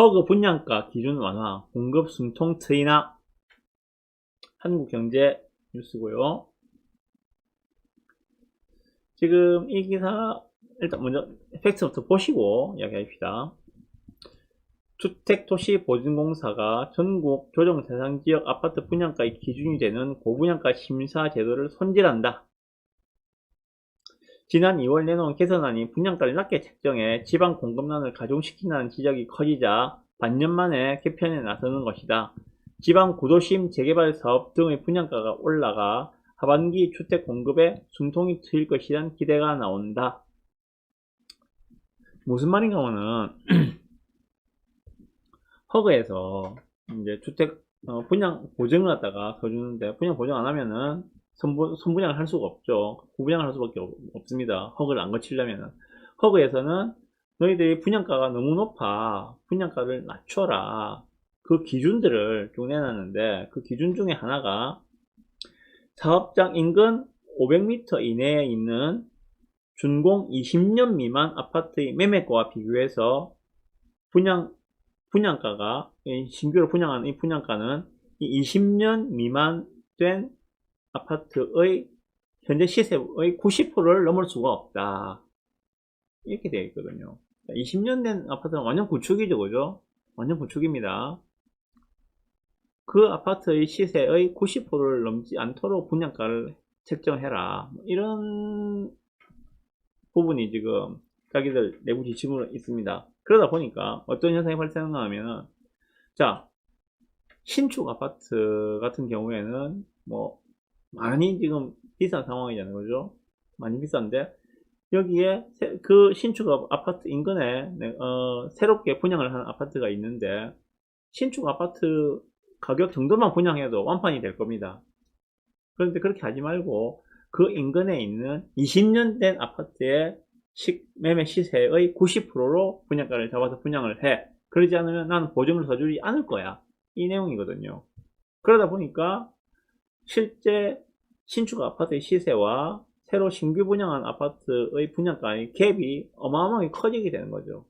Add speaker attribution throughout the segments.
Speaker 1: 허그 분양가 기준 완화, 공급 숨통 트이나. 한국경제 뉴스고요. 지금 이 기사 일단 먼저 팩트부터 보시고 이야기합시다. 주택도시보증공사가 전국 조정 대상 지역 아파트 분양가의 기준이 되는 고분양가 심사 제도를 손질한다. 지난 2월 내놓은 개선안이 분양가를 낮게 책정해 지방 공급난을 가중시킨다는 지적이 커지자 반년 만에 개편에 나서는 것이다. 지방 구도심 재개발 사업 등의 분양가가 올라가 하반기 주택 공급에 숨통이 트일 것이란 기대가 나온다. 무슨 말인가 하면은 허그에서 이제 주택 분양 보증을 갖다가 더 주는데 분양 보증 안 하면은 선분양을 할 수가 없죠. 구분양을 할 수밖에 없습니다. 허그를 안 거치려면은. 허그에서는 너희들이 분양가가 너무 높아. 분양가를 낮춰라. 그 기준들을 쭉 내놨는데 그 기준 중에 하나가 사업장 인근 500m 이내에 있는 준공 20년 미만 아파트의 매매가와 비교해서 분양가가 신규로 분양하는 이 분양가는 20년 미만 된 아파트의 현재 시세의 90%를 넘을 수가 없다. 이렇게 되어 있거든요. 20년 된 아파트는 완전 구축이죠, 그죠? 완전 구축입니다. 그 아파트의 시세의 90%를 넘지 않도록 분양가를 책정해라. 이런 부분이 지금 자기들 내부 지침으로 있습니다. 그러다 보니까 어떤 현상이 발생하냐 하면은, 자, 신축 아파트 같은 경우에는 뭐 많이 지금 비싼 상황이잖아요, 그죠? 많이 비싼데 여기에 그 신축 아파트 인근에 새롭게 분양을 하는 아파트가 있는데 신축 아파트 가격 정도만 분양해도 완판이 될 겁니다. 그런데 그렇게 하지 말고 그 인근에 있는 20년 된 아파트의 매매 시세의 90%로 분양가를 잡아서 분양을 해. 그러지 않으면 나는 보증을 더 주지 않을 거야. 이 내용이거든요. 그러다 보니까 실제 신축 아파트의 시세와 새로 신규 분양한 아파트의 분양가의 갭이 어마어마하게 커지게 되는 거죠.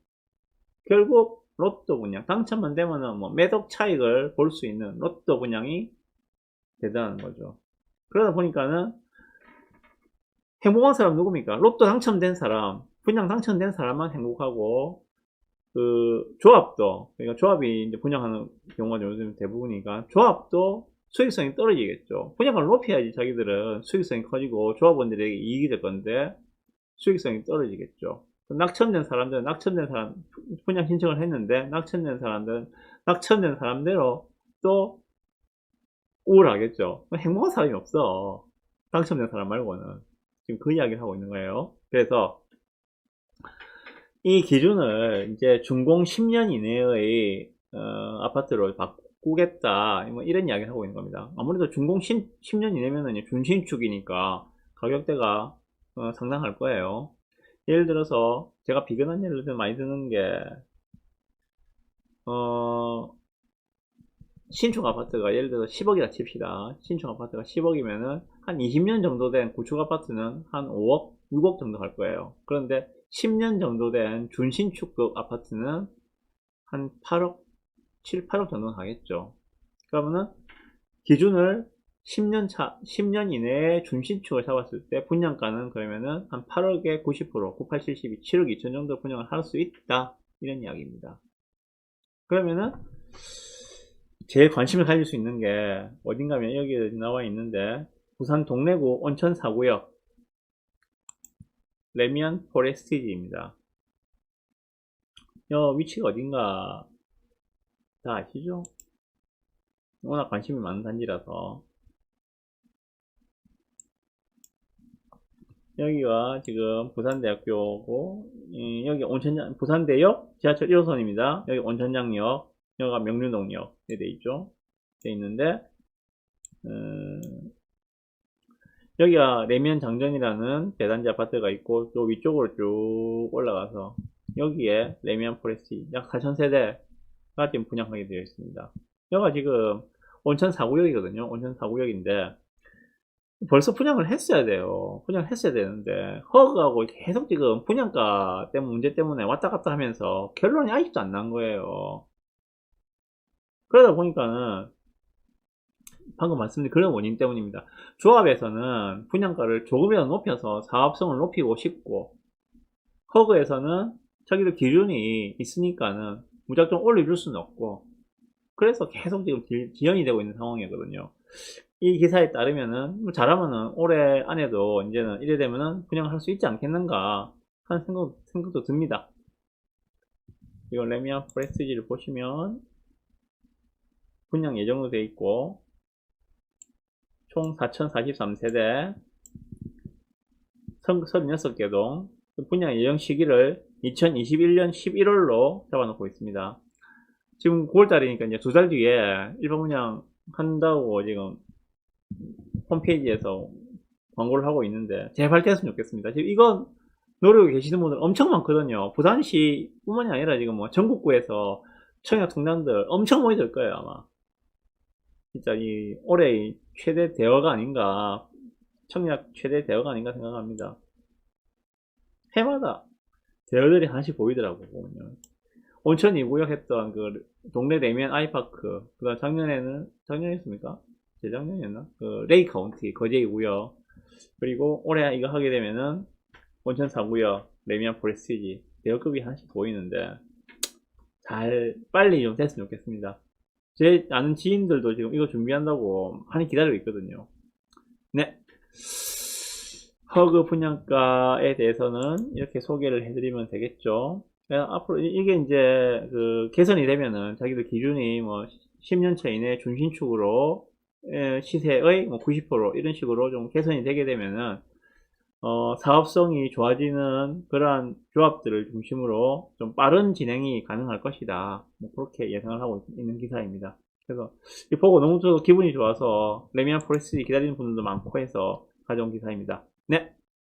Speaker 1: 결국 로또 분양, 당첨만 되면은 뭐 매덕 차익을 볼 수 있는 로또 분양이 대단한 거죠. 그러다 보니까는 행복한 사람 누굽니까? 로또 당첨된 사람, 분양 당첨된 사람만 행복하고, 그 조합도, 그러니까 조합이 이제 분양하는 경우가 요즘 대부분이니까 조합도 수익성이 떨어지겠죠. 분양가를 높여야지 자기들은 수익성이 커지고 조합원들에게 이익이 될 건데 수익성이 떨어지겠죠. 낙첨된 사람들은 분양 신청을 했는데 낙첨된 사람들은 낙첨된 사람대로 또 우울하겠죠. 행복한 사람이 없어. 당첨된 사람 말고는. 지금 그 이야기를 하고 있는 거예요. 그래서 이 기준을 이제 준공 10년 이내의 아파트로 바꾸겠다, 뭐 이런 이야기를 하고 있는 겁니다. 아무래도 준공 10년 이내면은 준신축이니까 가격대가 상당할 거예요. 예를 들어서 제가 비근한 예를 많이 드는 게 신축 아파트가 예를 들어서 10억이라 칩시다. 신축 아파트가 10억이면은 한 20년 정도 된 구축 아파트는 한 5억, 6억 정도 갈 거예요. 그런데 10년 정도 된 준신축급 아파트는 한 8억, 7, 8억 정도 가겠죠. 그러면은 기준을 10년 이내에 준신축을 잡았을 때 분양가는 그러면은 한 8억에 90%, 98, 72, 7억 2천 정도 분양을 할 수 있다. 이런 이야기입니다. 그러면은 제일 관심을 가질 수 있는 게 어딘가면 여기 나와 있는데 부산 동래구 온천 4구역 레미안 포레스티지입니다. 위치가 어딘가 다 아시죠? 워낙 관심이 많은 단지라서. 여기가 지금 부산대학교고 여기 부산대역 지하철 1호선입니다. 여기 온천장역, 여기가 명륜동역에 돼 있죠. 돼 있는데 여기가 레미안 장전이라는 대단지 아파트가 있고 또 위쪽으로 쭉 올라가서 여기에 레미안 포레스트 약 4,000세대가 지금 분양하게 되어 있습니다. 여기가 지금 온천 4구역이거든요. 온천 4구역인데 벌써 분양을 했어야 돼요. 분양을 했어야 되는데 허그하고 계속 지금 분양가 때문에 문제 때문에 왔다 갔다 하면서 결론이 아직도 안 난 거예요. 그러다 보니까는 방금 말씀드린 그런 원인 때문입니다. 조합에서는 분양가를 조금이라도 높여서 사업성을 높이고 싶고, 허그에서는 자기들 기준이 있으니까는 무작정 올려줄 수는 없고, 그래서 계속 지금 지연이 되고 있는 상황이거든요. 이 기사에 따르면은 뭐 잘하면은 올해 안에도 이제는 이래 되면은 분양을 할 수 있지 않겠는가 하는 생각도 듭니다. 이거 레미안 프레스티지를 보시면 분양 예정으로 되어 있고, 총 4043세대 36개 동, 분양 예정 시기를 2021년 11월로 잡아놓고 있습니다. 지금 9월달이니까 이제 2달 뒤에 일반 분양 한다고 지금 홈페이지에서 광고를 하고 있는데 제발 됐으면 좋겠습니다. 지금 이건 노리고 계시는 분들 엄청 많거든요. 부산시 뿐만이 아니라 지금 뭐 전국구에서 청약 통장들 엄청 모이들 거예요, 아마. 진짜 이 올해 최대 대여가 아닌가, 청약 최대 대여가 아닌가 생각합니다. 해마다 대여들이 하나씩 보이더라고요, 보면. 온천 2구역 했던 그 동네 레미안 아이파크, 그 다음 작년이었습니까? 재작년이었나? 그 레이 카운티 거제 2구역, 그리고 올해 이거 하게 되면은 온천 4구역 레미안 프레스티지 대여급이 하나씩 보이는데 빨리 좀 됐으면 좋겠습니다. 제 아는 지인들도 지금 이거 준비한다고 많이 기다리고 있거든요. 네. 허그 분양가에 대해서는 이렇게 소개를 해드리면 되겠죠. 앞으로 이게 이제 그 개선이 되면은 자기들 기준이 뭐 10년차 이내 준신축으로 시세의 뭐 90% 이런 식으로 좀 개선이 되게 되면은 사업성이 좋아지는 그러한 조합들을 중심으로 좀 빠른 진행이 가능할 것이다. 뭐 그렇게 예상을 하고 있는 기사입니다. 그래서 보고 너무 기분이 좋아서 레미안 포레스트 기다리는 분들도 많고 해서 가져온 기사입니다. 네.